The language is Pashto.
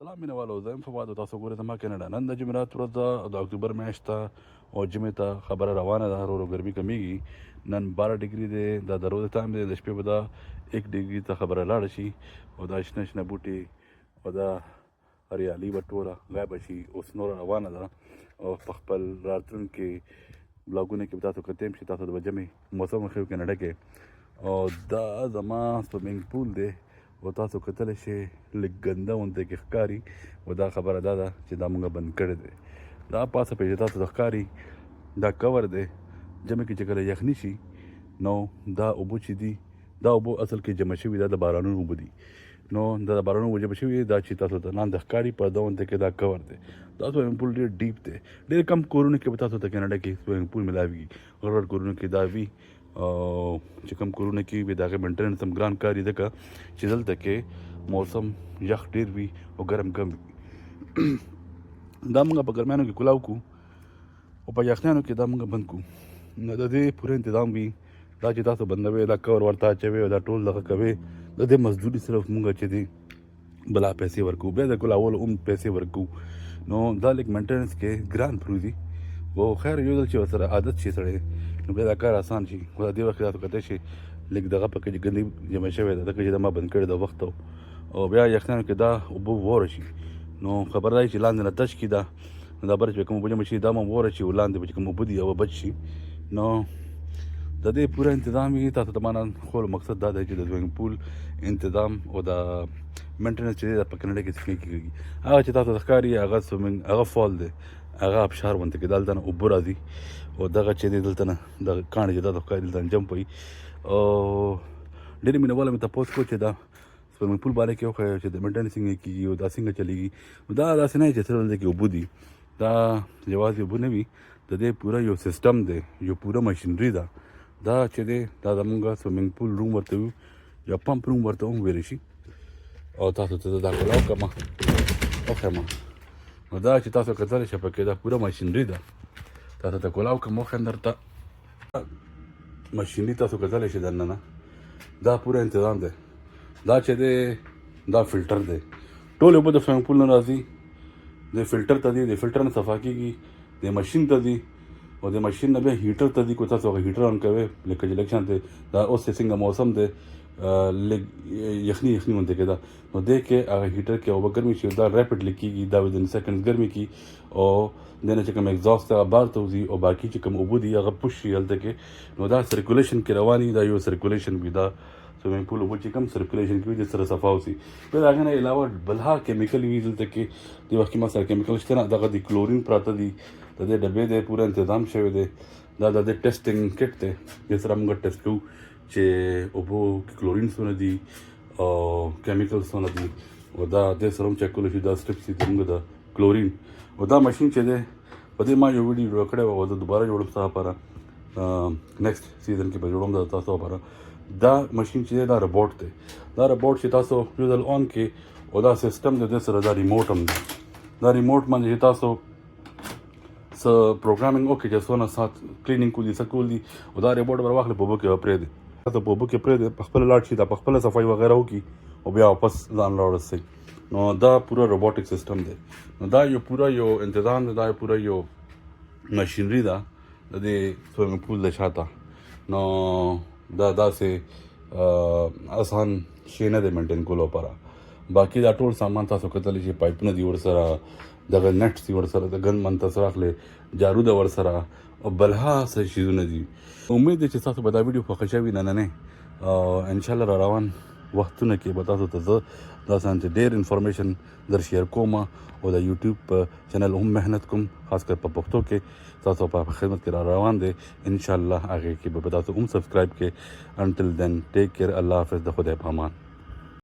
سلام مینوالو، زه یم فواد او تاسو ګورئ زما کینډا. نن د جمعرات ورځ ده، د اکتوبر میاشت ته او جمعې ته خبره روانه ده. ورو ګرمي کمیږي. نن 12 ډګري دی، دا د روز ټایم دی. د شپې به دا 1 ډګري ته خبره لاړه شي او دا شنه شنه بوټي او دا هریالي به ټوله غایبه شي. اوس نوره روانه ده او په خپل راتلونکي بلاګونه کې به تاسو کتیم شي. تاسو د جمعې موسم ښیو کینډا کې او دا زما سویمنګ پول دی او تاسو کتلی شئ لږ ګنده غوندې کې ښکاري. او دا خبره دا ده چې دا موږ بند کړی دی. دا پاسه پې چې تاسو ته ښکاري دا کور دی. جمع کې چې کله یخني شي نو دا اوبه چې دي، دا اوبه اصل کې جمع شوي، دا د بارانونو اوبه دي. نو دا د بارانونو اوبه جمع شوي دا چې تاسو ته لاندې ښکاري پرده غوندې کې دا کور دی. دا سویمنګ پول ډېر ډیپ دی. ډېر کم کورونو کې به تاسو ته کینډا کې سویمنګ پول ملاویږي. غټ غټ کورونو کې دا وي او چې کوم کورونه کې وي د هغې مینټننس هم ګران کار وي، ځکه چې دلته کې موسم یخ ډېر وي او ګرم کم وي. دا موږ په ګرمیانو کې کلاو کړو او په یخنیانو کې دا موږ بند کړو. نو د دې پوره انتظام وي دا چې تاسو بندوئ، دا کور ورته اچوئ او دا ټول دغه کوئ. د دې مزدوري صرف موږ چې دی بلا پیسې ورکوو، بیا د کلاولو هم پیسې ورکوو. نو دا لږ مینټننس کې ګران پروزي او خیر یو ځل چې ورسره عادت شي سړی نو بیا دا کار آسان شي. خو دا دې وخت کې تاسو کتلی شئ لږ دغه پکې چې ګندۍ جمع شوې ده، ځکه چې دا ما بند کړې ده وخت او بیا یخنیانو کې دا اوبه ووره شي نو خبر دی چې لاندې نه تش کړي دا نو دا بره چې کوم اوبه جمع شي دا هم ووره شي او لاندې به چې کوم اوبه دي هغه بچ شي. نو د دې پوره انتظام وي. تاسو ته معنا خو مقصد دا دی چې د سویمنګ پول انتظام او د مینټننس چې دی دا په کینډا کې څنګه کېږي. هغه چې تاسو ته ښکاري هغه سویمنګ هغه فال دی، هغه ابشار غوندې کې دلته نه اوبه راځي او دغه چې دی دلته نه دغه کاڼي چې دا ښکاري دلته نه جمپ وي. او ډېرې مینهواله مې تپوس کړو چې دا سویمنګ پول باره کې وښیو چې د مینټننس څنګه کېږي او دا څنګه چلېږي. دا داسې نه وي چې صرف دلته کې اوبه دي، دا یوازې اوبه نه وي، د دې پوره یو سیسټم دی، یو پوره مشینري ده. دا چې دی دا زموږ سویمنګ پول روم ورته وي یا پمپ روم ورته هم ویلی شي. او تاسو ته زه دا کولاو کړم وښیم. نو دا چې تاسو کتلی شئ پکې دا پوره مشینري ده. تاسو ته کولاو کړم وښیم درته مشینري تاسو کتلی شئ دننه دا پوره انتظام دی. دا چې دی دا فلټر دی. ټولې اوبه د سویمنګ پول نه راځي، د فلټر ته دي، د فلټر نه صفا کېږي، د مشین ته دي او د مشین نه بیا هیټر ته دي. کو تاسو هغه هیټر آن کوئ لکه چې لږ شانتې دا اوس چې څنګه موسم دی لږ یخني یخني غوندې کېده نو دې کې هغه هیټر کې اوبه ګرمې شي دا ریپډلی کېږي، دا ودن سیکنډ ګرمې کېږي او دې نه چې کوم اګزاست هغه بار ته وځي او باقي چې کوم اوبه دي هغه پوش شي هلته کې. نو دا سرکولیشن کې روان وي، دا یو سرکولیشن وي. دا سویمنګ پول اوبه چې کوم سرکولیشن کې وي د سره صفا اوسي. بیا د هغې نه علاوه بلها کیمیکل وي دلته کې. دې وخت کې ما سره کیمیکل شته نه، دغه د کلورین پراته دي، د دې ډبې دی پوره انتظام شوی دی. دا د دې ټیسټینګ کټ دی، دې سره موږ ټیسټ کوو چې اوبو کې کلورین څونه دي او کیمیکل څونه دي او دا دې سره هم چک کولی شي. دا سټپس دي زموږ د کلورین او دا مشین چې دی په دې ما یو ویډیو جوړ کړی او زه دوباره جوړم ستا لپاره نیکسټ سیزن کې به جوړم د تاسو لپاره. دا مشین چې دی دا روبوټ دی. دا روبوټ چې تاسو یو ځل آن کې او دا سیسټم دی دې سره دا ریموټ هم دی. دا ریموټ باندې چې تاسو څه پروګرامینګ وکړئ چې څونه ساعت کلینینګ کول دي څه کول دي او دا روبوټ به راواخلئ په اوبو کې به پرېږدي. تاسو په اوبو کې پرېږدئ په خپله لاړ شي، دا په خپله صفایي وغیره وکړي او بیا واپس ځان راورسوئ. نو دا پوره روبوټک سیسټم دی. نو دا یو پوره یو انتظام دی، دا پوره یو مشینري ده د دې سویمنګ پول د شاته. نو دا داسې آسان شی نه دی مینټین کولو لپاره. باقي دا ټول سامان تاسو کتلی شئ، پایپونه دي ورسره، دغه نټس دي ورسره، د ګن من تاسو راخلئ، جارو ده ورسره او بلها څه شیزونه دي. امید دی چې تاسو به دا ویډیو خوښه شوي نننۍ او انشاءالله را روان وختونه کې به تاسو ته زه داسې ډېر انفارمیشن در شیر کوم او د یوټیوب په چینل هم محنت کوم، خاص کر په پښتو کې تاسو په خدمت کې را روان دی. انشاءالله هغې کې به تاسو هم سبسکرایب کړئ. انټل دین ټیک کیر، الله حافظ، د خدای په امان.